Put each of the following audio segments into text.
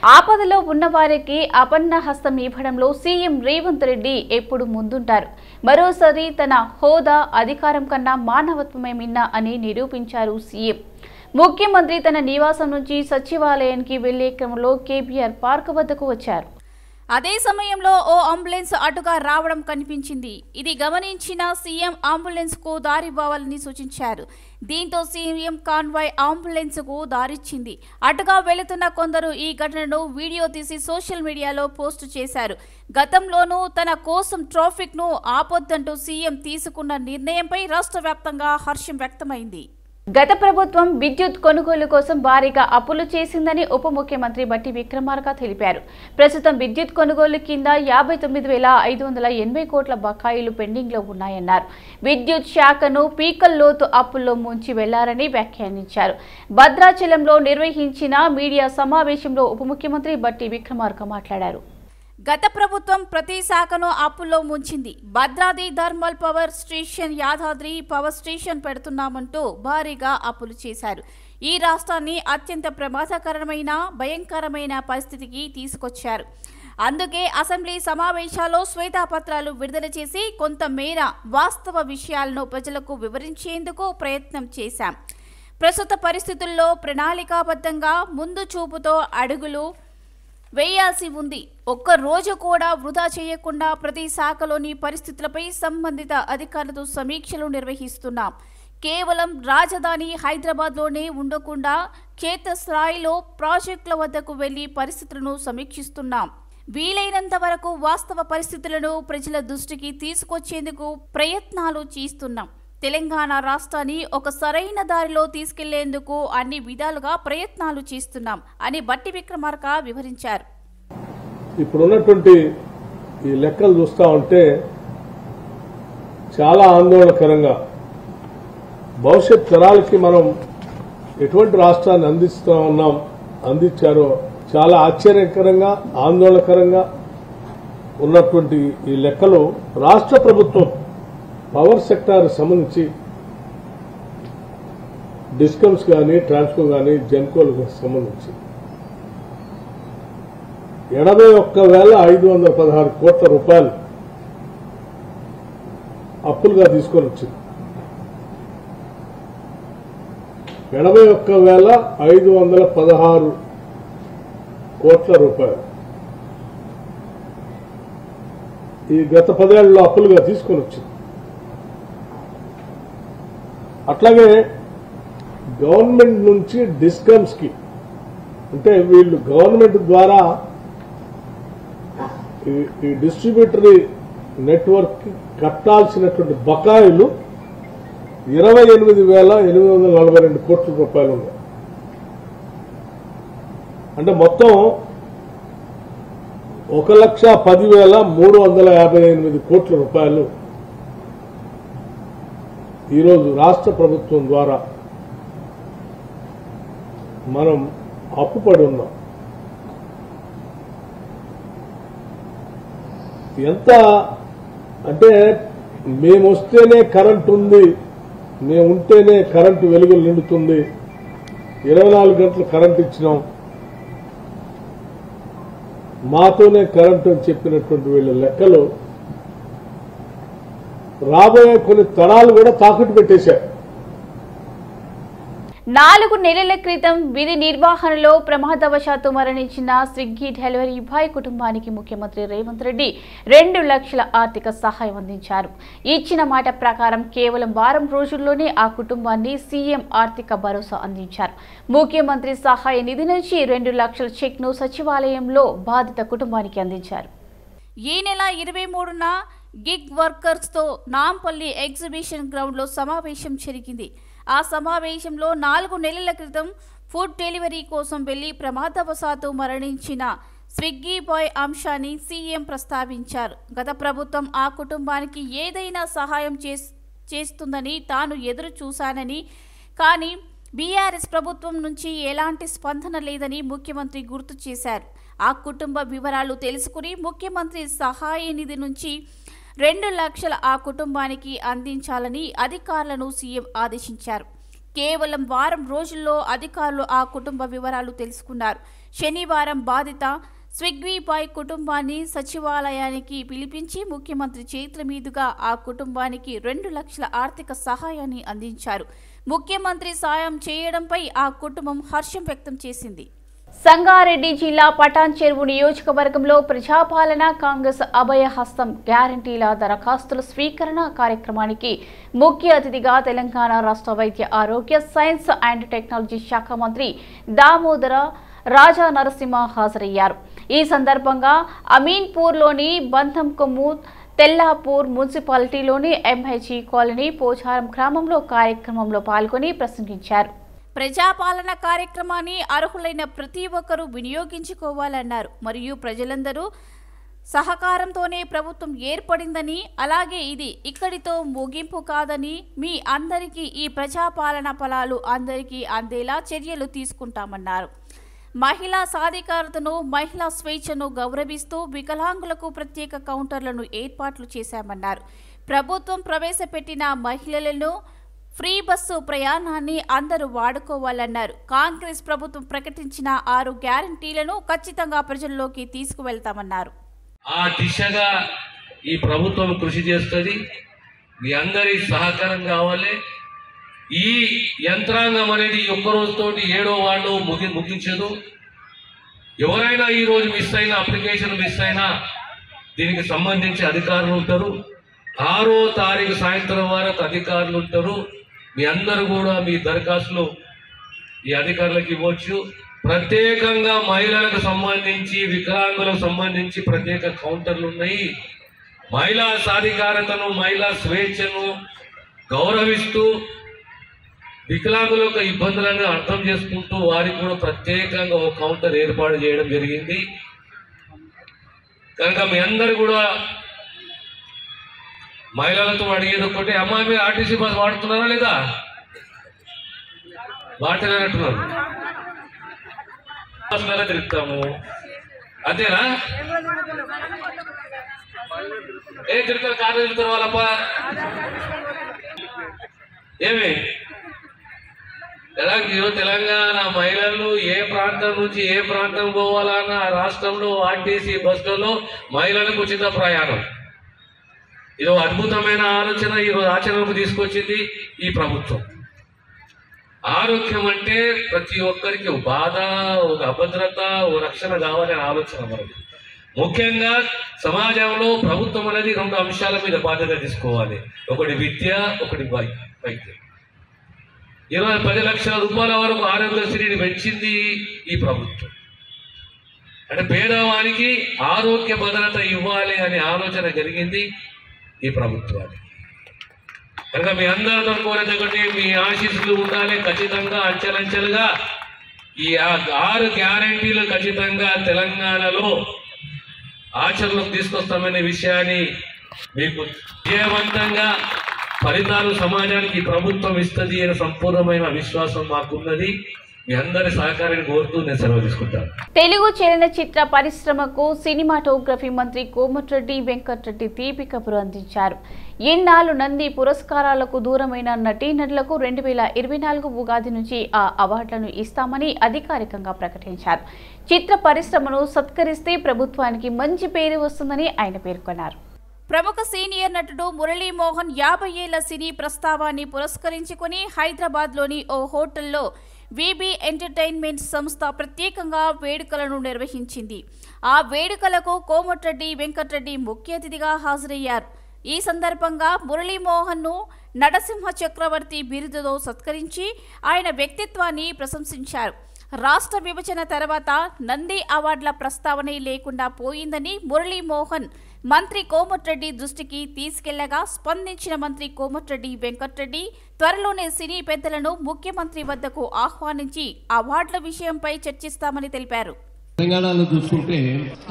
ఆపదలో ఉన్నవారికి అపన్న హస్తం ఇవ్వడంలో సీఎం రేవంత్ రెడ్డి ఎప్పుడు ముందుంటారు. మరోసారి తన హోదా, అధికారం కన్నా మానవత్వమే మిన్న అని నిరూపించారు సీఎం. ముఖ్యమంత్రి తన నివాసం నుంచి సచివాలయానికి వెళ్లే క్రమంలో కేబీఆర్ పార్క్ వద్దకు వచ్చారు. అదే సమయంలో ఓ అంబులెన్స్ అటుగా రావడం కనిపించింది. ఇది గమనించిన సీఎం అంబులెన్స్ కు దారివ్వాలని సూచించారు. దీంతో సీఎం కాన్వాయ్ అంబులెన్స్ కు దారిచ్చింది. అటుగా వెళుతున్న కొందరు ఈ ఘటనను వీడియో తీసి సోషల్ మీడియాలో పోస్టు చేశారు. గతంలోనూ తన కోసం ట్రాఫిక్ ను ఆపొద్దంటూ సీఎం తీసుకున్న నిర్ణయంపై రాష్ట్ర వ్యాప్తంగా హర్షం వ్యక్తమైంది. గత ప్రభుత్వం విద్యుత్ కొనుగోలు కోసం భారీగా అప్పులు చేసిందని ఉప ముఖ్యమంత్రి బట్టి విక్రమార్క తెలిపారు. ప్రస్తుతం విద్యుత్ కొనుగోలు కింద 59,580 కోట్ల బకాయిలు పెండింగ్ లో ఉన్నాయన్నారు. విద్యుత్ శాఖను పీకల్లోతు అప్పుల్లో ముంచి వెళ్లారని వ్యాఖ్యానించారు. భద్రాచలంలో నిర్వహించిన మీడియా సమావేశంలో ఉప ముఖ్యమంత్రి బట్టి విక్రమార్క మాట్లాడారు. గత ప్రభుత్వం ప్రతి శాఖను అప్పుల్లో ముంచింది. Bhadradri thermal power station, Yadadri power station పెడుతున్నామంటూ భారీగా అప్పులు చేశారు. ఈ రాష్ట్రాన్ని అత్యంత ప్రమాదకరమైన, భయంకరమైన పరిస్థితికి తీసుకొచ్చారు. అందుకే అసెంబ్లీ సమావేశాల్లో శ్వేతపత్రాలు విడుదల చేసి కొంతమేర వాస్తవ విషయాలను ప్రజలకు వివరించేందుకు ప్రయత్నం చేశాం. ప్రస్తుత పరిస్థితుల్లో ప్రణాళికాబద్ధంగా ముందు చూపుతో అడుగులు వేయాల్సి ఉంది. ఒక్క రోజు కూడా వృధా చేయకుండా ప్రతి శాఖలోని పరిస్థితులపై సంబంధిత అధికారులతో సమీక్షలు నిర్వహిస్తున్నాం. కేవలం రాజధాని హైదరాబాద్లోనే ఉండకుండా క్షేత్రస్థాయిలో ప్రాజెక్టుల వద్దకు వెళ్లి పరిస్థితులను సమీక్షిస్తున్నాం. వీలైనంత వరకు వాస్తవ పరిస్థితులను ప్రజల దృష్టికి తీసుకొచ్చేందుకు ప్రయత్నాలు చేస్తున్నాం. తెలంగాణ రాష్ట్రాన్ని ఒక సరైన దారిలో తీసుకెళ్లేందుకు అన్ని విధాలుగా ప్రయత్నాలు చేస్తున్నాం అని బట్టి విక్రమార్క వివరించారు. ఇప్పుడున్నటువంటి ఈ లెక్కలు చూస్తా ఉంటే చాలా ఆందోళనకరంగా, భవిష్యత్ తరాలకి మనం ఎటువంటి రాష్ట్రాన్ని అందించారో చాలా ఆశ్చర్యకరంగా, ఆందోళనకరంగా ఉన్నటువంటి ఈ లెక్కలు రాష్ట్ర ప్రభుత్వం పవర్ సెక్టార్ సంబంధించి డిస్కమ్స్ కానీ, ట్రాన్స్కో కానీ, జెన్కోలకు సంబంధించి 81,516 కోట్ల రూపాయలు అప్పులుగా తీసుకొని వచ్చింది. 81,516 కోట్ల రూపాయలు ఈ గత 10 ఏళ్లలో అప్పులుగా తీసుకొని వచ్చింది. అట్లాగే గవర్నమెంట్ నుంచి డిస్కమ్స్ కి, అంటే వీళ్ళు గవర్నమెంట్ ద్వారా ఈ డిస్ట్రిబ్యూటరీ నెట్వర్క్ కట్టాల్సినటువంటి బకాయిలు 28,842 కోట్ల రూపాయలు ఉన్నాయి. అంటే మొత్తం 1,10,358 కోట్ల రూపాయలు ఈరోజు రాష్ట్ర ప్రభుత్వం ద్వారా మనం అప్పుపడి ఉన్నాం. ఎంత అంటే మేము వస్తేనే కరెంటు ఉంది, మేము ఉంటేనే కరెంటు వెలుగులు నిండుతుంది, 24 గంటలు కరెంటు ఇచ్చినాం, మాతోనే కరెంటు అని చెప్పినటువంటి వీళ్ళ లెక్కలు రాబోయే కొన్ని తరాలు కూడా తాకట్టు పెట్టేశారు. 4 నెలల క్రితం విధి నిర్వహణలో ప్రమాదవశాత్తు మరణించిన స్విగ్గీ డెలివరీ బాయ్ కుటుంబానికి ముఖ్యమంత్రి రేవంత్ రెడ్డి 2 లక్షల ఆర్థిక సహాయం అందించారు. ఇచ్చిన మాట ప్రకారం కేవలం వారం రోజుల్లోనే ఆ కుటుంబాన్ని సీఎం ఆర్థిక భరోసా అందించారు. ముఖ్యమంత్రి సహాయ నిధి నుంచి 2 లక్షల చెక్ ను సచివాలయంలో బాధిత కుటుంబానికి అందించారు. ఈ నెల 23న గిగ్ వర్కర్స్ తో నాంపల్లి ఎగ్జిబిషన్ గ్రౌండ్ లో సమావేశం జరిగింది. ఆ సమావేశంలో 4 నెలల క్రితం ఫుడ్ డెలివరీ కోసం వెళ్లి ప్రమాదవశాత్తు మరణించిన స్విగ్గీ బాయ్ అంశాన్ని సీఎం ప్రస్తావించారు. గత ప్రభుత్వం ఆ కుటుంబానికి ఏదైనా సహాయం చేస్తుందని తాను ఎదురు చూశానని, కానీ బీఆర్ఎస్ ప్రభుత్వం నుంచి ఎలాంటి స్పందన లేదని ముఖ్యమంత్రి గుర్తు చేశారు. ఆ కుటుంబ వివరాలు తెలుసుకుని ముఖ్యమంత్రి సహాయ నిధి నుంచి 2 లక్షల ఆ కుటుంబానికి అందించాలని అధికారులను సీఎం ఆదేశించారు. కేవలం వారం రోజుల్లో అధికారులు ఆ కుటుంబ వివరాలు తెలుసుకున్నారు. శనివారం బాధిత స్విగ్వీబాయ్ కుటుంబాన్ని సచివాలయానికి పిలిపించి ముఖ్యమంత్రి చేతుల మీదుగా ఆ కుటుంబానికి 2 లక్షల ఆర్థిక సహాయాన్ని అందించారు. ముఖ్యమంత్రి సాయం చేయడంపై ఆ కుటుంబం హర్షం వ్యక్తం చేసింది. సంగారెడ్డి జిల్లా పటాన్ చెరువు నియోజకవర్గంలో ప్రజాపాలన కాంగ్రెస్ అభయహస్తం గ్యారంటీల దరఖాస్తుల స్వీకరణ కార్యక్రమానికి ముఖ్య అతిథిగా తెలంగాణ రాష్ట్ర వైద్య ఆరోగ్య సైన్స్ అండ్ టెక్నాలజీ శాఖ మంత్రి దామోదర రాజా నరసింహ హాజరయ్యారు. ఈ సందర్భంగా అమీన్పూర్లోని బంధం కొమ్ము తెల్లాపూర్ మున్సిపాలిటీలోని ఎంహెచ్ఈ కాలనీ పోచారం గ్రామంలో కార్యక్రమంలో పాల్గొని ప్రసంగించారు. ప్రజాపాలన కార్యక్రమాన్ని అర్హులైన ప్రతి ఒక్కరూ వినియోగించుకోవాలన్నారు. మరియు ప్రజలందరూ సహకారంతోనే ప్రభుత్వం ఏర్పడిందని, అలాగే ఇది ఇక్కడితో ముగింపు కాదని, మీ అందరికీ ఈ ప్రజాపాలన ఫలాలు అందరికీ అందేలా చర్యలు తీసుకుంటామన్నారు. మహిళా సాధికారతను, మహిళా స్వేచ్ఛను గౌరవిస్తూ వికలాంగులకు ప్రత్యేక కౌంటర్లను ఏర్పాట్లు చేశామన్నారు. ప్రభుత్వం ప్రవేశపెట్టిన మహిళలను ఫ్రీ బస్సు ప్రయాణాన్ని అందరూ వాడుకోవాలన్నారు. కాంగ్రెస్ ప్రభుత్వం ప్రకటించిన 6 గ్యారంటీలను ఖచ్చితంగా ప్రజల్లోకి తీసుకువెళ్తామన్నారు. ఆ దిశగా ఈ ప్రభుత్వం కృషి చేస్తుంది. మీ అందరి సహకారం కావాలి. ఈ యంత్రాంగం అనేది ఒక్క రోజుతోటి 7వ వార్డు ముగించదు. ఎవరైనా ఈ రోజు మిస్ అయిన అప్లికేషన్ మిస్ అయినా దీనికి సంబంధించి అధికారులు ఉంటారు. 6వ తారీఖు సాయంత్రం వరకు అధికారులు ఉంటారు. మీ అందరూ కూడా మీ దరఖాస్తులు ఈ అధికారులకు ఇవ్వచ్చు. ప్రత్యేకంగా మహిళలకు సంబంధించి, వికలాంగులకు సంబంధించి ప్రత్యేక కౌంటర్లు ఉన్నాయి. మహిళా సాధికారతను, మహిళా స్వేచ్ఛను గౌరవిస్తూ వికలాంగుల యొక్క ఇబ్బందులను అర్థం చేసుకుంటూ వారికి కూడా ప్రత్యేకంగా ఒక కౌంటర్ ఏర్పాటు చేయడం జరిగింది. కనుక మీ అందరు కూడా మహిళలతో అడిగేది ఒక్కటే, అమ్మా మీరు ఆర్టీసీ బస్ వాడుతున్నారా లేదా? వాడలేనట్టున్నారు. బస్సులలో తిరుగుతాము అంతేనా? తిరుగుతారు, కారు తిరుగుతారు వాళ్ళప్ప. ఏమి తెలంగాణ మహిళలు ఏ ప్రాంతం నుంచి ఏ ప్రాంతం పోవాలన్నా రాష్ట్రంలో ఆర్టీసీ బస్సులలో మహిళలకు ఉచిత ప్రయాణం. ఇది అద్భుతమైన ఆలోచన ఈరోజు ఆచరణకు తీసుకొచ్చింది ఈ ప్రభుత్వం. ఆరోగ్యం అంటే ప్రతి ఒక్కరికి ఒక బాధ, ఒక అభద్రత, ఒక రక్షణ కావాలనే ఆలోచన మనది. ముఖ్యంగా సమాజంలో ప్రభుత్వం అనేది 2 అంశాల మీద బాధ్యత తీసుకోవాలి. ఒకటి విద్య, ఒకటి వైద్యం. 10 లక్షల రూపాయల వరకు ఆరోగ్యశ్రీని పెంచింది ఈ ప్రభుత్వం. అంటే పేదవానికి ఆరోగ్య భద్రత ఇవ్వాలి అనే ఆలోచన కలిగింది ఈ ప్రభుత్వానికి. కనుక మీ అందరితో కోరేది మీ ఆశీస్సులు ఉండాలి. ఖచ్చితంగా అంచెలంచెలుగా ఈ 6 గ్యారంటీలు ఖచ్చితంగా తెలంగాణలో ఆచరణకు తీసుకొస్తామనే విషయాన్ని మీకు విజయవంతంగా ఫలితాలు సమాజానికి ప్రభుత్వం ఇస్తుంది అనే సంపూర్ణమైన విశ్వాసం మాకున్నది. మీ అందరి సహకారాన్ని కోరుతూ నేను సెలవు తీసుకుంటాను. తెలుగు చలనచిత్ర పరిశ్రమకు సినిమాటోగ్రఫీ మంత్రి కోమటిరెడ్డి వెంకటరెడ్డి తీపి కబురు అందించారు. ఇన్నాళ్ళు నంది పురస్కారాలకు దూరమైన నటీనటులకు 2024 ఉగాది నుంచి ఆ అవార్డులను ఇస్తామని అధికారికంగా ప్రకటించారు. చిత్ర పరిశ్రమను సత్కరిస్తే ప్రభుత్వానికి మంచి పేరు వస్తుందని ఆయన పేర్కొన్నారు. ప్రముఖ సీనియర్ నటుడు మురళీమోహన్ 50 ఏళ్ల సినీ ప్రస్తావాన్ని పురస్కరించుకుని హైదరాబాద్లోని ఓ హోటల్లో వీబీ ఎంటర్టైన్మెంట్ సంస్థ ప్రత్యేకంగా వేడుకలను నిర్వహించింది. ఆ వేడుకలకు కోమటిరెడ్డి వెంకటరెడ్డి ముఖ్య అతిథిగా హాజరయ్యారు. ఈ సందర్భంగా మురళీమోహన్ను నరసింహ చక్రవర్తి బిరుదుతో సత్కరించి ఆయన వ్యక్తిత్వాన్ని ప్రశంసించారు. రాష్ట్ర విభజన తర్వాత నంది అవార్డుల ప్రస్తావనే లేకుండా పోయిందని మురళీమోహన్ మంత్రి కోమటిరెడ్డి దృష్టికి తీసుకెళ్లగా స్పందించిన మంత్రి కోమటిరెడ్డి వెంకటరెడ్డి త్వరలోనే సినీ పెద్దలను ముఖ్యమంత్రి వద్దకు ఆహ్వానించి అవార్డుల విషయంపై చర్చిస్తామని తెలిపారు. తెలంగాణలో చూసుకుంటే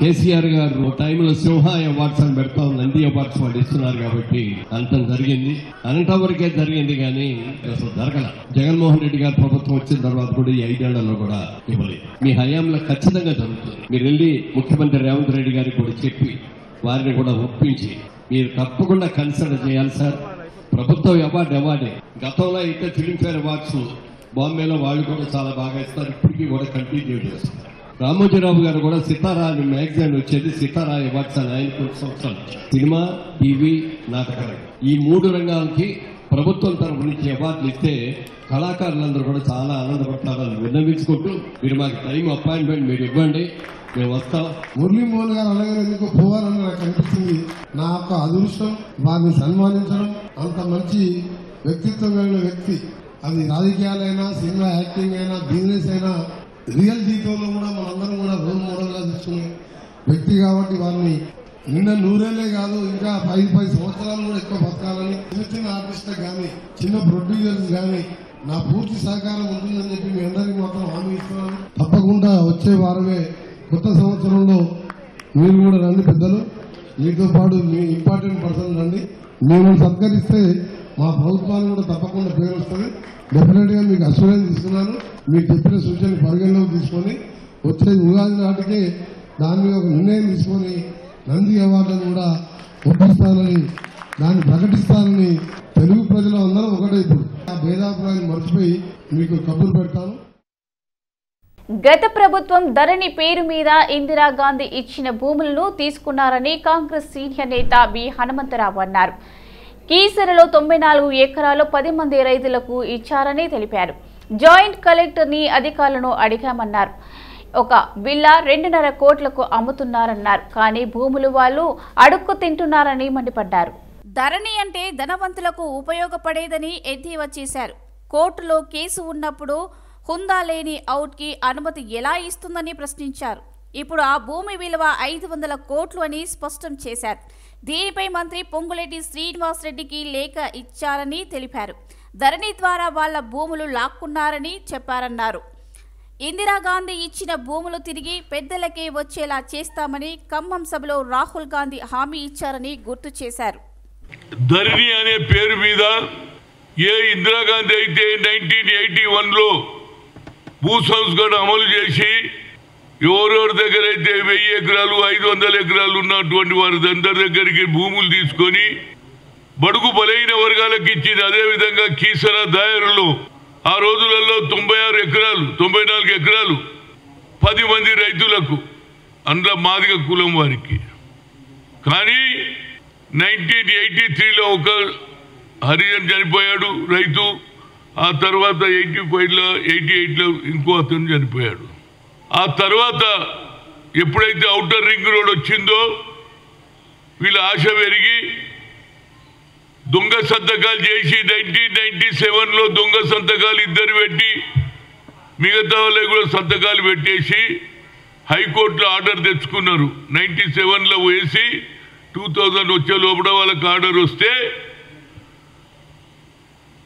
కేసీఆర్ గారు టైంలో సింహ అవార్డ్స్ అని పెడతాం, నంది అవార్డ్స్ వాళ్ళు ఇస్తున్నారు కాబట్టి అంతం జరిగింది. అనంతం వరకే జరిగింది కానీ అసలు జరగల. జగన్మోహన్ రెడ్డి గారు ప్రభుత్వం వచ్చిన తర్వాత కూడా ఈ 5 ఏళ్లలో కూడా ఇవ్వలేదు. మీ హయాంలో ఖచ్చితంగా జరుగుతుంది. మీరు వెళ్ళి ముఖ్యమంత్రి రేవంత్ రెడ్డి గారికి కూడా చెప్పి వారిని కూడా ఒప్పించి మీరు తప్పకుండా కన్సిడర్ చేయాలి సార్. ప్రభుత్వం అవార్డే. గతంలో అయితే ఫిల్మ్ఫేర్ అవార్డ్స్ బాంబేలో వాళ్ళు కూడా చాలా బాగా ఇస్తారు, ఇప్పటికీ కూడా కంటిన్యూ చేస్తారు. రామోజీరావు గారు కూడా సితారా అని మ్యాగజైన్ వచ్చేది, సితారా అవార్డ్స్ అని ఆయన కొన్ని సంవత్సరాలు. సినిమా, టీవీ, నాటకాలు ఈ 3 రంగాలకి ప్రభుత్వం తరఫు నుంచి అవార్డులు ఇస్తే కళాకారులందరూ కూడా చాలా ఆనందపడతారని విన్నవించుకుంటూ, మీరు మాకు టైం అపాయింట్మెంట్ మీరు ఇవ్వండి, మేము వస్తాం. మురళీమోహన్ గారు అలాగే ఎందుకు పోవాలని నాకు అనిపిస్తుంది. నా యొక్క అదృష్టం వారిని సన్మానించడం. అంత మంచి వ్యక్తిత్వం కలిగిన వ్యక్తి, అది రాజకీయాలైనా, సినిమా యాక్టింగ్ అయినా, బిజినెస్ అయినా, రియల్ జీవితంలో కూడా మనందరం కూడా రోల్ మోడల్ గా తీసుకునే వ్యక్తి కాబట్టి వారిని నిన్న 100 కాదు ఇంకా 5 సంవత్సరాలు కూడా ఎక్కువ బతకాలని చిన్న ఆర్టిస్టులకు కానీ, చిన్న ప్రొడ్యూసర్స్ కానీ నా పూర్తి సహకారం ఉంటుందని చెప్పి మీ అందరికీ మాత్రం హామీ ఇస్తున్నాను. తప్పకుండా వచ్చే వారమే కొత్త సంవత్సరంలో మీరు కూడా రండి పెద్దలు, మీతో పాటు మీ ఇంపార్టెంట్ పర్సన్ రండి. మేము సత్కరిస్తే మా ప్రభుత్వానికి కూడా తప్పకుండా పేరు వస్తుంది. డెఫినెట్ గా మీకు అష్యూరెన్స్ ఇస్తున్నాను. మీరు చెప్పిన సూచనలు పరిగణలోకి తీసుకొని వచ్చే ఉగాది నాటికే దాని మీద ఒక నిర్ణయం తీసుకొని నంది అవార్డులను కూడా ఒప్పిస్తానని, దాన్ని ప్రకటిస్తానని తెలుగు ప్రజలు అందరం ఒకటే ఇప్పుడు ఆ భేదాభిప్రాయాన్ని మర్చిపోయి మీకు కబురు పెడతాను. గత ప్రభుత్వం ధరణి పేరు మీద ఇందిరాగాంధీ ఇచ్చిన భూములను తీసుకున్నారని కాంగ్రెస్ సీనియర్ నేత బి హనుమంతరావు అన్నారు. కీసరలో 94 ఎకరాలు 10 మంది రైతులకు ఇచ్చారని తెలిపారు. జాయింట్ కలెక్టర్ని అధికారులను అడిగామన్నారు. ఒక విల్లా 2.5 కోట్లకు అమ్ముతున్నారన్నారు. కానీ భూములు వాళ్ళు అడుక్కు తింటున్నారని మండిపడ్డారు. ధరణి అంటే ధనవంతులకు ఉపయోగపడేదని ఎద్దేవా చేశారు. కోర్టులో కేసు ఉన్నప్పుడు హుందా లేని అవుట్కి అనుమతి ఎలా ఇస్తుందని ప్రశ్నించారు. ఇప్పుడు ఆ భూమి విలువ 500 కోట్లు అని స్పష్టం చేశారు. దీనిపై మంత్రి పొంగులేటి శ్రీనివాసరెడ్డికి లేఖ ఇచ్చారని తెలిపారు. ధరణి ద్వారా వాళ్ల భూములు లాక్కున్నారని చెప్పారన్నారు. ఇందిరాగాంధీ ఇచ్చిన భూములు తిరిగి పెద్దలకే వచ్చేలా చేస్తామని ఖమ్మం సభలో రాహుల్ గాంధీ హామీ ఇచ్చారని గుర్తు చేశారు. ధరణి అనే పేరు మీద ఏ ఇందిరాగాంధీ అయితే 1981లో భూ సంస్కరణ అమలు చేసి ఎవరెవరి దగ్గర అయితే 1000 ఎకరాలు 500 ఎకరాలు ఉన్నటువంటి వారి అందరి దగ్గరికి భూములు తీసుకొని బడుగు బలైన వర్గాలకు ఇచ్చింది. అదేవిధంగా కీసర దాయరులో ఆ రోజులలో 96 ఎకరాలు 94 ఎకరాలు 10 మంది రైతులకు, అందులో మాదిగ కులం వారికి. కానీ 1983లో ఒక హరిజన్ చనిపోయాడు రైతు. ఆ తర్వాత 88లో ఇంకో అతను చనిపోయాడు. ఆ తర్వాత ఎప్పుడైతే ఔటర్ రింగ్ రోడ్ వచ్చిందో వీళ్ళ ఆశ పెరిగి దొంగ సంతకాలు చేసి 1997లో దొంగ సంతకాలు 2 పెట్టి మిగతా వాళ్ళకి కూడా సంతకాలు పెట్టేసి హైకోర్టులో ఆర్డర్ తెచ్చుకున్నారు. 97లో వేసి 2000 వచ్చే లోపల వాళ్ళకి ఆర్డర్ వస్తే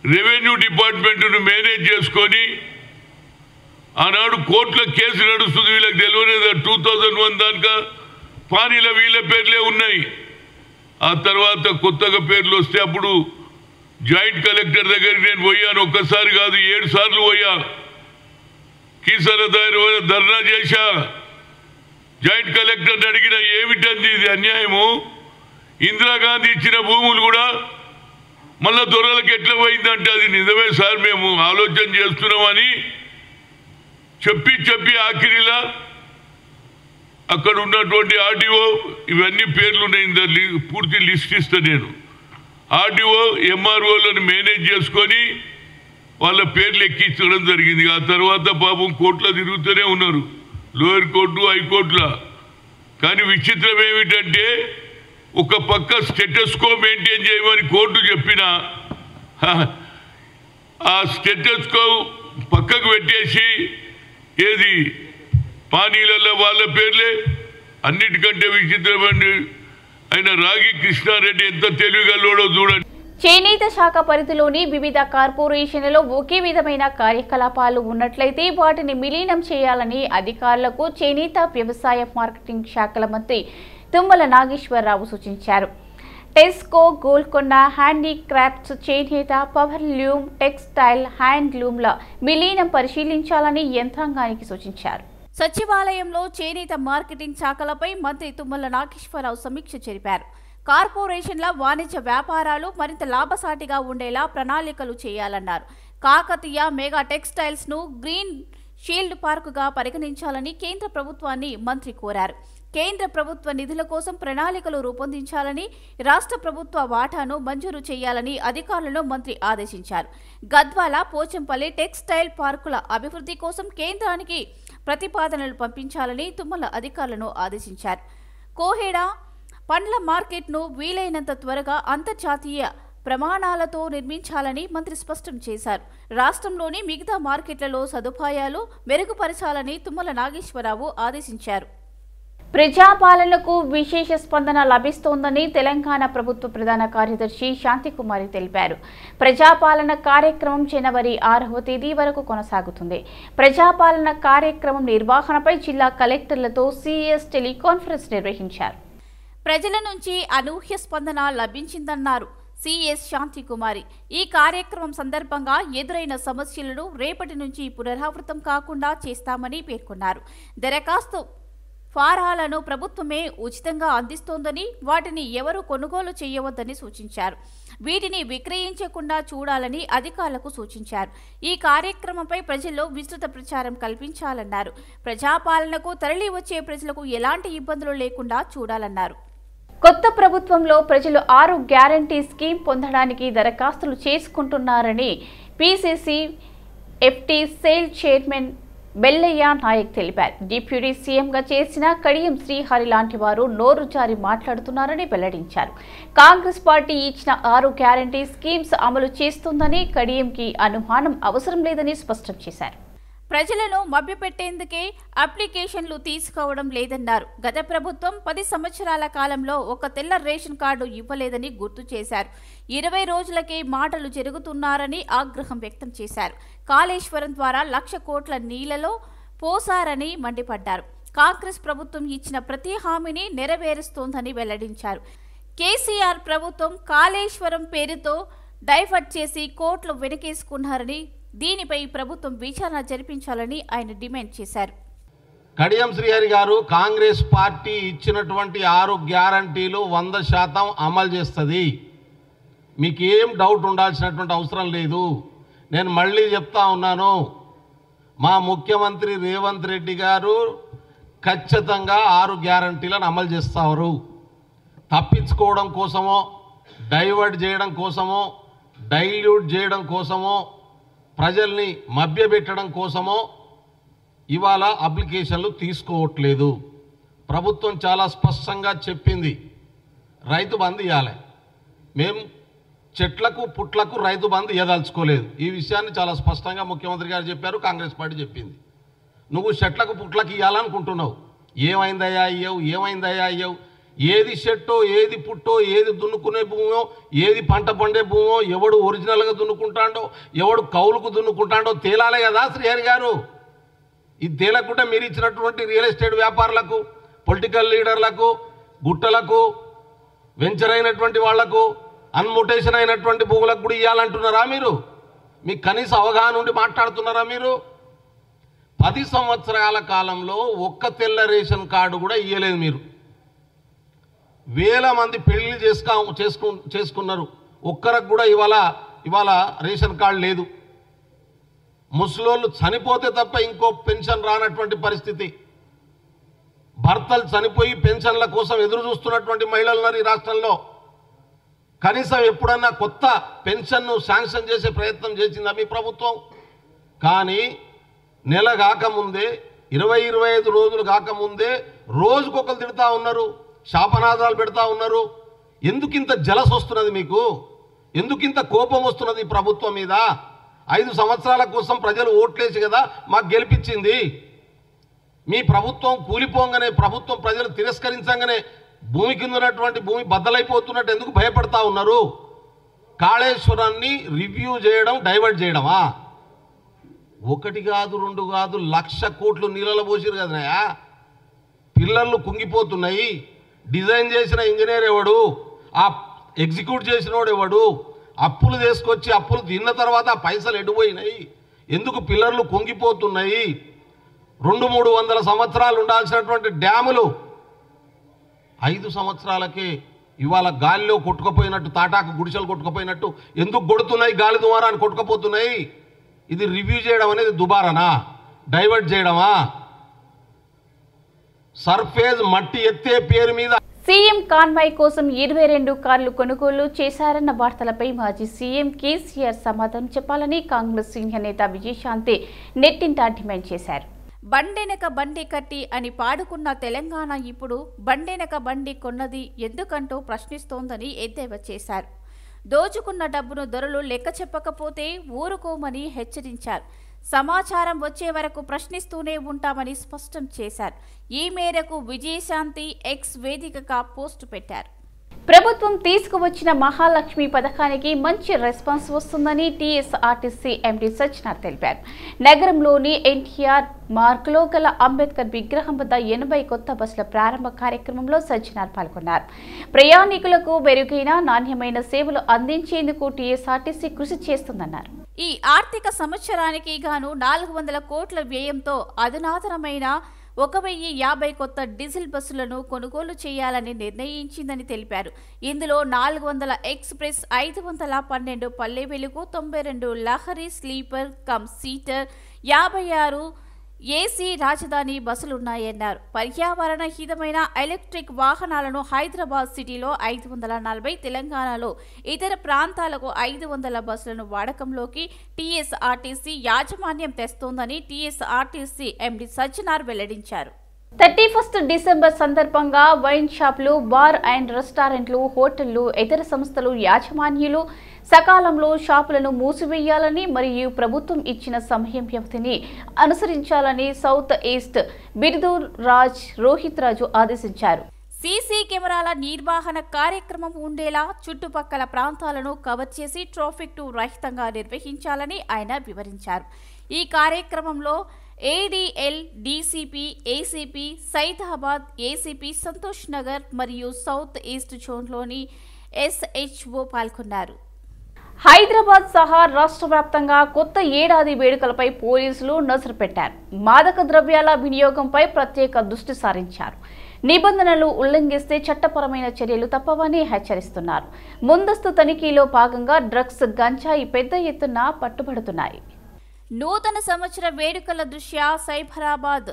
రెవెన్యూ డిపార్ట్మెంట్ను మేనేజ్ చేసుకొని ఆనాడు కోర్టులో కేసు నడుస్తుంది. వీళ్ళకి తెలియలేదు 2001 దాకా పానీల వీళ్ళ పేర్లే ఉన్నాయి. ఆ తర్వాత కొత్తగా పేర్లు వస్తే అప్పుడు జాయింట్ కలెక్టర్ దగ్గరికి నేను పోయాను. ఒక్కసారి కాదు 7 సార్లు పోయా. కీసర దారి ధర్నా చేశా. జాయింట్ కలెక్టర్ని అడిగిన ఏమిటంది ఇది అన్యాయము, ఇందిరాగాంధీ ఇచ్చిన భూములు కూడా మళ్ళా దొరలకు ఎట్లా పోయిందంటే అది నిజమే సార్ మేము ఆలోచన చేస్తున్నామని చెప్పి ఆఖరిలా అక్కడ ఉన్నటువంటి ఆర్డీఓ ఇవన్నీ పేర్లు ఉన్నాయి, పూర్తి లిస్ట్ ఇస్తా నేను. ఆర్డీఓ ఎంఆర్ఓలను మేనేజ్ చేసుకొని వాళ్ళ పేర్లు ఎక్కించడం జరిగింది. ఆ తర్వాత పాపం కోర్టులో తిరుగుతూనే ఉన్నారు, లోయర్ కోర్టు హైకోర్టులో. కానీ విచిత్రం ఏమిటంటే ఒక పక్క స్టేటస్కో మెయింటైన్ చేయమని కోర్టు చెప్పినా ఆ స్టేటస్కో పక్కకు పెట్టేసి ఏది పానీలలో వాళ్ళ పేర్లే. అన్నిటికంటే విచిత్రమైన ఆయన రాగి కృష్ణారెడ్డి ఎంత తెలివిగలోడో చూడండి. చేనేత శాఖ పరిధిలోని వివిధ కార్పొరేషన్లలో ఒకే విధమైన కార్యకలాపాలు ఉన్నట్లయితే వాటిని విలీనం చేయాలని అధికారులకు చేనేత వ్యవసాయ మార్కెటింగ్ శాఖల మంత్రి తుమ్మల నాగేశ్వరరావు సూచించారు. టెస్కో, గోల్కొండ హ్యాండీక్రాఫ్ట్స్, చేనేత, పవర్ లూమ్, టెక్స్టైల్, హ్యాండ్లూమ్ల విలీనం పరిశీలించాలని యంత్రాంగానికి సూచించారు. సచివాలయంలో చేనేత మార్కెటింగ్ శాఖలపై మంత్రి తుమ్మల నాగేశ్వరరావు సమీక్ష జరిపారు. కార్పొరేషన్ల వాణిజ్య వ్యాపారాలు మరింత లాభసాటిగా ఉండేలా ప్రణాళికలు చేయాలన్నారు. కాకతీయ మెగా టెక్స్టైల్స్ ను గ్రీన్ షీల్డ్ పార్కుగా పరిగణించాలని కేంద్ర ప్రభుత్వాన్ని మంత్రి కోరారు. కేంద్ర ప్రభుత్వ నిధుల కోసం ప్రణాళికలు రూపొందించాలని, రాష్ట్ర ప్రభుత్వ వాటాను మంజూరు చేయాలని అధికారులను మంత్రి ఆదేశించారు. గద్వాల, పోచంపల్లి టెక్స్టైల్ పార్కుల అభివృద్ధి కోసం కేంద్రానికి ప్రతిపాదనలు పంపించాలని తుమ్మల అధికారులను ఆదేశించారు. కోహెడ పండ్ల మార్కెట్ను వీలైనంత త్వరగా అంతర్జాతీయ ప్రమాణాలతో నిర్మించాలని మంత్రి స్పష్టం చేశారు. రాష్ట్రంలోని మిగతా మార్కెట్లలో సదుపాయాలు మెరుగుపరచాలని తుమ్మల నాగేశ్వరరావు ఆదేశించారు. ప్రజాపాలనకు విశేష స్పందన లభిస్తోందని తెలంగాణ ప్రభుత్వ ప్రధాన కార్యదర్శి శాంతికుమారి తెలిపారు. ప్రజాపాలన కార్యక్రమం జనవరి 6వ తేదీ వరకు కొనసాగుతుంది. ప్రజాపాలన కార్యక్రమం నిర్వహణపై జిల్లా కలెక్టర్లతో సిఎస్ టెలికాన్ఫరెన్స్ నిర్వహించారు. ప్రజల నుంచి అనూహ్య స్పందన లభించిందన్నారు సిఎస్ శాంతికుమారి. ఈ కార్యక్రమం సందర్భంగా ఎదురైన సమస్యలను రేపటి నుంచి పునరావృతం కాకుండా చేస్తామని పేర్కొన్నారు. దరఖాస్తు ఫారాలను ప్రభుత్వమే ఉచితంగా అందిస్తోందని, వాటిని ఎవరూ కొనుగోలు చేయవద్దని సూచించారు. వీటిని విక్రయించకుండా చూడాలని అధికారులకు సూచించారు. ఈ కార్యక్రమంపై ప్రజల్లో విస్తృత ప్రచారం కల్పించాలన్నారు. ప్రజాపాలనకు తరలి వచ్చే ప్రజలకు ఎలాంటి ఇబ్బందులు లేకుండా చూడాలన్నారు. కొత్త ప్రభుత్వంలో ప్రజలు 6 గ్యారంటీ స్కీమ్ పొందడానికి దరఖాస్తులు చేసుకుంటున్నారని PCC FT cell chairman Bellaiah Nayak తెలిపారు. డిప్యూటీ సీఎంగా చేసిన కడియం శ్రీహరి లాంటి వారు నోరు జారి మాట్లాడుతున్నారని వెల్లడించారు. కాంగ్రెస్ పార్టీ ఇచ్చిన 6 గ్యారంటీ స్కీమ్స్ అమలు చేస్తుందని, కడియంకి అనుమానం అవసరం లేదని స్పష్టం చేశారు. ప్రజలను మభ్యపెట్టేందుకే అప్లికేషన్లు తీసుకోవడం లేదన్నారు. గత ప్రభుత్వం 10 సంవత్సరాల కాలంలో ఒక తెల్ల రేషన్ కార్డు ఇవ్వలేదని గుర్తు చేశారు. 20 రోజులకే మాటలు జరుగుతున్నారని ఆగ్రహం వ్యక్తం చేశారు. కాళేశ్వరం ద్వారా 1,00,000 కోట్ల నీళ్లలో పోసారని మండిపడ్డారు. కాంగ్రెస్ ప్రభుత్వం ఇచ్చిన ప్రతి హామీని నెరవేరుస్తోందని వెల్లడించారు. కేసీఆర్ ప్రభుత్వం కాళేశ్వరం పేరుతో డైవర్ట్ చేసి కోట్లు వెనకేసుకున్నారని, దీనిపై ప్రభుత్వం విచారణ జరిపించాలని ఆయన డిమాండ్ చేశారు. కడియం శ్రీహరి గారు కాంగ్రెస్ పార్టీ ఇచ్చినటువంటి 6 గ్యారంటీలు 100% అమలు చేస్తుంది. మీకేం డౌట్ ఉండాల్సినటువంటి అవసరం లేదు. నేను మళ్ళీ చెప్తా ఉన్నాను, మా ముఖ్యమంత్రి రేవంత్ రెడ్డి గారు ఖచ్చితంగా 6 గ్యారంటీలను అమలు చేస్తారు. తప్పించుకోవడం కోసమో, డైవర్ట్ చేయడం కోసమో, డైల్యూట్ చేయడం కోసమో, ప్రజల్ని మభ్యపెట్టడం కోసమో ఇవాళ అప్లికేషన్లు తీసుకోవట్లేదు. ప్రభుత్వం చాలా స్పష్టంగా చెప్పింది, రైతు బంధు ఇవ్వాలి. మేము చెట్లకు పుట్లకు రైతు బంధు ఇవ్వదలుచుకోలేదు. ఈ విషయాన్ని చాలా స్పష్టంగా ముఖ్యమంత్రి గారు చెప్పారు, కాంగ్రెస్ పార్టీ చెప్పింది. నువ్వు చెట్లకు పుట్లకు ఇవ్వాలనుకుంటున్నావు. ఏమైందయ్యా ఇయ్యవు, ఏమైందయ్యా ఇయ్యవు. ఏది చెట్టో, ఏది పుట్టో, ఏది దున్నుకునే భూమో, ఏది పంట పండే భూమో, ఎవడు ఒరిజినల్గా దున్నుకుంటాడో, ఎవడు కౌలుకు దున్నుకుంటాడో తేలాలే కదా శ్రీహరి గారు. ఇది తేలకుండా మీరు ఇచ్చినటువంటి రియల్ ఎస్టేట్ వ్యాపారులకు, పొలిటికల్ లీడర్లకు, గుట్టలకు, వెంచర్ అయినటువంటి వాళ్లకు, అన్ముటేషన్ అయినటువంటి భూములకు కూడా ఇవ్వాలంటున్నారా మీరు? మీకు కనీస అవగాహన ఉండి మాట్లాడుతున్నారా మీరు? 10 సంవత్సరాల కాలంలో ఒక్క తెల్ల రేషన్ కార్డు కూడా ఇవ్వలేదు మీరు. వేల మంది పెళ్లి చేసుకున్నారు, ఒక్కరికి కూడా ఇవాళ రేషన్ కార్డు లేదు. ముసలోళ్ళు చనిపోతే తప్ప ఇంకో పెన్షన్ రానటువంటి పరిస్థితి. భర్తలు చనిపోయి పెన్షన్ల కోసం ఎదురు చూస్తున్నటువంటి మహిళలు ఉన్నారు ఈ రాష్ట్రంలో. కనీసం ఎప్పుడన్నా కొత్త పెన్షన్ను శాంక్షన్ చేసే ప్రయత్నం చేసిందా మీ ప్రభుత్వం? కానీ నెల కాకముందే, 20-25 రోజులు కాకముందే రోజుకొకరు తిడతా ఉన్నారు, శాపనాదాలు పెడతా ఉన్నారు. ఎందుకింత జలస్ వస్తున్నది మీకు? ఎందుకింత కోపం వస్తున్నది ఈ ప్రభుత్వం మీద? 5 సంవత్సరాల కోసం ప్రజలు ఓట్లేసి కదా మాకు గెలిపించింది. మీ ప్రభుత్వం కూలిపోగానే, ప్రభుత్వం ప్రజలు తిరస్కరించగానే భూమి కింద ఉన్నటువంటి భూమి బద్దలైపోతున్నట్టు ఎందుకు భయపడతా ఉన్నారు? కాళేశ్వరాన్ని రివ్యూ చేయడం, డైవర్ట్ చేయడమా? 1 కాదు 2 కాదు 1,00,000 కోట్లు నీళ్ళలో పోసిరు కదనయా. పిల్లర్లు కుంగిపోతున్నాయి. డిజైన్ చేసిన ఇంజనీర్ ఎవడు? ఆ ఎగ్జిక్యూట్ చేసినోడు ఎవడు? అప్పులు తీసుకొచ్చి అప్పులు తిన్న తర్వాత ఆ పైసలు ఎడిపోయినాయి. ఎందుకు పిల్లర్లు కుంగిపోతున్నాయి? 200-300 సంవత్సరాలు ఉండాల్సినటువంటి డ్యాములు 5 సంవత్సరాలకే ఇవాళ గాలిలో కొట్టుకుపోయినట్టు, తాటాకు గుడిసెలు కొట్టుకుపోయినట్టు ఎందుకు కొడుతున్నాయి? గాలి దుమారాన్ని కొట్టుకుపోతున్నాయి. ఇది రివ్యూ చేయడం అనేది దుబారానా? డైవర్ట్ చేయడమా? సర్ఫేజ్ మట్టి ఎత్తే పేరు మీద సీఎం కాన్వాయ్ కోసం 22 కార్లు కొనుగోలు చేశారన్న వార్తలపై మాజీ సీఎం కేసీఆర్ సమాధానం చెప్పాలని కాంగ్రెస్ సీనియర్ నేత విజయశాంతి నెట్టింట డిమాండ్ చేశారు. బండెనక బండి కట్టి అని పాడుకున్న తెలంగాణ ఇప్పుడు బండెనక బండి కొన్నది ఎందుకంటూ ప్రశ్నిస్తోందని ఎద్దేవా చేశారు. దోచుకున్న డబ్బును దొరలు లెక్క చెప్పకపోతే ఊరుకోమని హెచ్చరించారు. సమాచారం వచ్చే వరకు ప్రశ్నిస్తూనే ఉంటామని స్పష్టం చేశారు. ఈ మేరకు విజయశాంతి ఎక్స్ వేదికగా పోస్టు పెట్టారు. ప్రభుత్వం తీసుకువచ్చిన మహాలక్ష్మి పథకానికి మంచి రెస్పాన్స్ వస్తుందని టీఎస్ఆర్టీసీ ఎండీ సజ్జనార్ తెలిపారు. నగరంలోని ఎన్టీఆర్ మార్గ్లో గల అంబేద్కర్ విగ్రహం వద్ద 80 కొత్త బస్సుల ప్రారంభ కార్యక్రమంలో సజ్జనార్ పాల్గొన్నారు. ప్రయాణికులకు మెరుగైన నాణ్యమైన సేవలు అందించేందుకు టీఎస్ఆర్టీసీ కృషి చేస్తుందన్నారు. ఈ ఆర్థిక సంవత్సరానికి గాను 400 కోట్ల వ్యయంతో అధునాతనమైన 1050 కొత్త డీజిల్ బస్సులను కొనుగోలు చేయాలని నిర్ణయించిందని తెలిపారు. ఇందులో 400 express, 512 Palle Velugu, 92 Lahari sleeper come seater, 56 AC రాజధాని బస్సులున్నాయన్నారు. పర్యావరణ హితమైన ఎలక్ట్రిక్ వాహనాలను హైదరాబాద్ సిటీలో 540, తెలంగాణలో ఇతర ప్రాంతాలకు 500 బస్సులను వాడకంలోకి టీఎస్ఆర్టీసీ యాజమాన్యం తెస్తోందని టీఎస్ఆర్టీసీ ఎండీ సజ్జనార్ వెల్లడించారు. 31 డిసెంబర్ సందర్భంగా వైన్ షాపులు, బార్ అండ్ రెస్టారెంట్లు, హోటళ్లు, ఇతర సంస్థలు యాజమాన్యులు సకాలంలో షాపులను మూసివేయాలని మరియు ప్రభుత్వం ఇచ్చిన సమయం వ్యవధిని అనుసరించాలని సౌత్ ఈస్ట్ బిర్దూర్ రాజ్ రోహిత్ రాజు ఆదేశించారు. సీసీ కెమెరాల నిర్వహణ కార్యక్రమం ఉండేలా చుట్టుపక్కల ప్రాంతాలను కవర్ చేసి ట్రాఫిక్ రహితంగా నిర్వహించాలని ఆయన వివరించారు. ఈ కార్యక్రమంలో ADL, DCP, ACP Saidabad, ACP Santosh Nagar మరియు సౌత్ ఈస్ట్ జోన్లోని ఎస్హెచ్ఓ పాల్గొన్నారు. హైదరాబాద్ సహా రాష్ట్ర వ్యాప్తంగా కొత్త ఏడాది వేడుకలపై పోలీసులు నజరు పెట్టారు. మాదక ద్రవ్యాల వినియోగంపై ప్రత్యేక దృష్టి సారించారు. నిబంధనలు ఉల్లంఘిస్తే చట్టపరమైన చర్యలు తప్పవని హెచ్చరిస్తున్నారు. ముందస్తు తనిఖీలో భాగంగా డ్రగ్స్, గంజాయి పెద్ద ఎత్తున పట్టుబడుతున్నాయి. నూతన సంవత్సర వేడుకల దృష్ట్యా సైబరాబాద్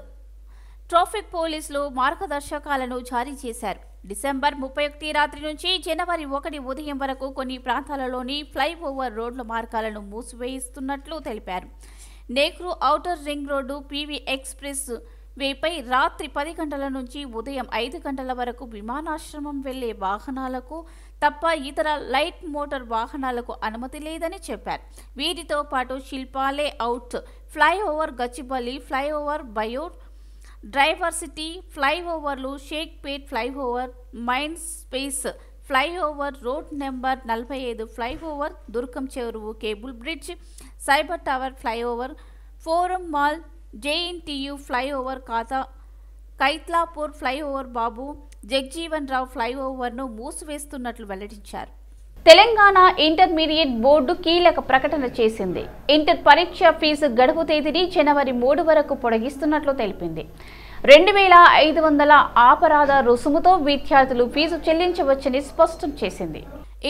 ట్రాఫిక్ పోలీసులు మార్గదర్శకాలను జారీ చేశారు. డిసెంబర్ 31 రాత్రి నుంచి జనవరి 1 ఉదయం వరకు కొన్ని ప్రాంతాలలోని ఫ్లైఓవర్ రోడ్ల మార్గాలను మూసివేయిస్తున్నట్లు తెలిపారు. Nehru outer ring road, PV express వేపై రాత్రి 10 గంటల నుంచి ఉదయం 5 గంటల వరకు విమానాశ్రమం వెళ్లే వాహనాలకు తప్ప ఇతర లైట్ మోటార్ వాహనాలకు అనుమతి లేదని చెప్పారు. వీటితో పాటు శిల్పాలే అవుట్ flyover, Gachibowli flyover, biodiversity ఫ్లైఓవర్లు, Shaikpet flyover, mind space flyover, road number 45 flyover, Durgam Cheruvu cable bridge, cyber tower flyover, forum mall, JNTU flyover, Kaithlapur flyover, Babu Jagjivan Rao ఫ్లైఓవర్ను మూసివేస్తున్నట్లు వెల్లడించారు. తెలంగాణ ఇంటర్మీడియట్ బోర్డు కీలక ప్రకటన చేసింది. ఇంటర్ పరీక్ష ఫీజు గడువు తేదీని జనవరి 3 వరకు పొడిగిస్తున్నట్లు తెలిపింది. 2500 అపరాధ రుసుముతో విద్యార్థులు ఫీజు చెల్లించవచ్చని స్పష్టం చేసింది.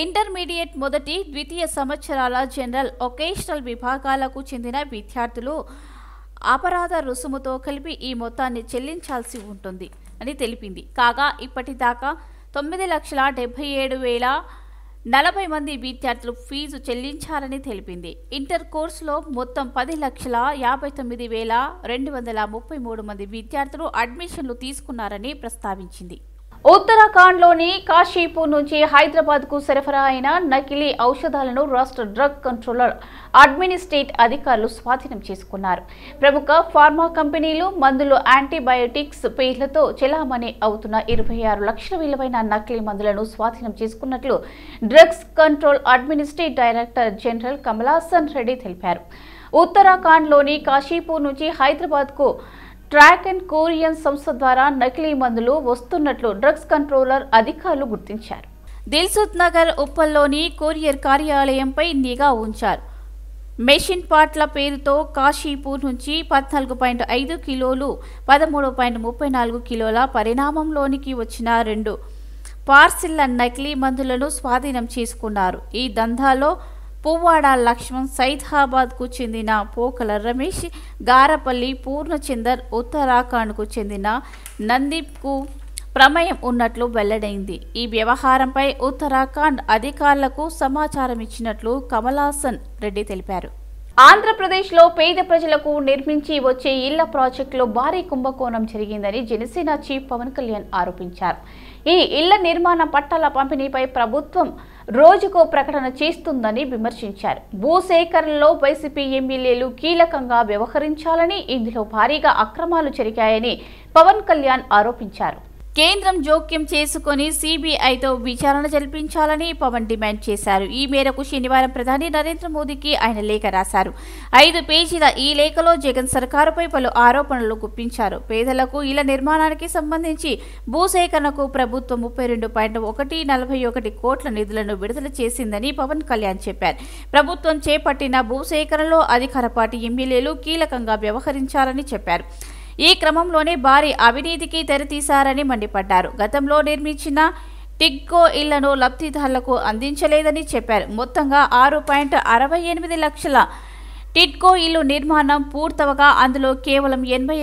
ఇంటర్మీడియట్ మొదటి, ద్వితీయ సంవత్సరాల జనరల్, వొకేషనల్ విభాగాలకు చెందిన విద్యార్థులు అపరాధ రుసుముతో కలిపి ఈ మొత్తాన్ని చెల్లించాల్సి ఉంటుంది అని తెలిపింది. కాగా ఇప్పటిదాకా 9,77,040 మంది విద్యార్థులు ఫీజు చెల్లించాలని తెలిపింది. ఇంటర్ కోర్సులో మొత్తం 10,59,233 మంది విద్యార్థులు అడ్మిషన్లు తీసుకున్నారని ప్రస్తావించింది. ఉత్తరాఖండ్లోని కాశీపూర్ నుంచి హైదరాబాద్కు సరఫరా అయిన నకిలీ ఔషధాలను రాష్ట్ర డ్రగ్ కంట్రోలర్ అడ్మినిస్ట్రేట్ అధికారులు స్వాధీనం చేసుకున్నారు. ప్రముఖ ఫార్మా కంపెనీలు మందులు, యాంటీబయోటిక్స్ పేర్లతో చెలామణి అవుతున్న 26 లక్షల విలువైన నకిలీ మందులను స్వాధీనం చేసుకున్నట్లు drugs control administrate director general Kamalasan Reddy తెలిపారు. ఉత్తరాఖండ్లోని కాశీపూర్ నుంచి హైదరాబాద్కు ట్రాక్ అండ్ కొరియన్ సంస్థ ద్వారా నకిలీ మందులు వస్తున్నట్లు డ్రగ్స్ కంట్రోలర్ అధికారులు గుర్తించారు. దిల్సుఖ్ నగర్, ఉప్పల్లోని కొరియర్ కార్యాలయంపై నిఘా ఉంచారు. మెషిన్ పార్ట్ల పేరుతో కాశీపూర్ నుంచి 14.5 కిలోలు, 13.34 కిలోల పరిణామంలోనికి వచ్చిన 2 పార్సిళ్ల నకిలీ మందులను స్వాధీనం చేసుకున్నారు. ఈ దందాలో పువ్వాడ లక్ష్మణ్, సైదాబాద్కు చెందిన పోకల రమేష్, గారపల్లి పూర్ణచందర్, ఉత్తరాఖండ్కు చెందిన నందీప్కు ప్రమేయం ఉన్నట్లు వెల్లడైంది. ఈ వ్యవహారంపై ఉత్తరాఖండ్ అధికారులకు సమాచారం ఇచ్చినట్లు కమలాసన్ రెడ్డి తెలిపారు. ఆంధ్రప్రదేశ్లో పేద ప్రజలకు నిర్మించి వచ్చే ఇళ్ల ప్రాజెక్టులో భారీ కుంభకోణం జరిగిందని జనసేన చీఫ్ పవన్ కళ్యాణ్ ఆరోపించారు. ఈ ఇళ్ల నిర్మాణ పట్టాల పంపిణీపై ప్రభుత్వం రోజుకో ప్రకటన చేస్తుందని విమర్శించారు. భూసేకరణలో వైసీపీ ఎమ్మెల్యేలు కీలకంగా వ్యవహరించాలని, ఇందులో భారీగా అక్రమాలు జరిగాయని పవన్ కళ్యాణ్ ఆరోపించారు. కేంద్రం జోక్యం చేసుకుని సిబిఐతో విచారణ జరిపించాలని పవన్ డిమాండ్ చేశారు. ఈ మేరకు శనివారం ప్రధాని నరేంద్ర మోదీకి ఆయన లేఖ రాశారు. 5 పేజీల ఈ లేఖలో జగన్ సర్కారుపై పలు ఆరోపణలు గుప్పించారు. పేదలకు ఇళ్ల నిర్మాణానికి సంబంధించి భూసేకరణకు ప్రభుత్వం 32.141 కోట్ల నిధులను విడుదల చేసిందని పవన్ కళ్యాణ్ చెప్పారు. ప్రభుత్వం చేపట్టిన భూసేకరణలో అధికార పార్టీ ఎమ్మెల్యేలు కీలకంగా వ్యవహరించారని చెప్పారు. ఈ క్రమంలోనే భారీ అవినీతికి తెరతీశారని మండిపడ్డారు. గతంలో నిర్మించిన టిడ్కో ఇళ్లను లబ్ధిదారులకు అందించలేదని చెప్పారు. మొత్తంగా 6.68 లక్షల టిడ్కో ఇల్లు నిర్మాణం పూర్తవగా అందులో కేవలం 86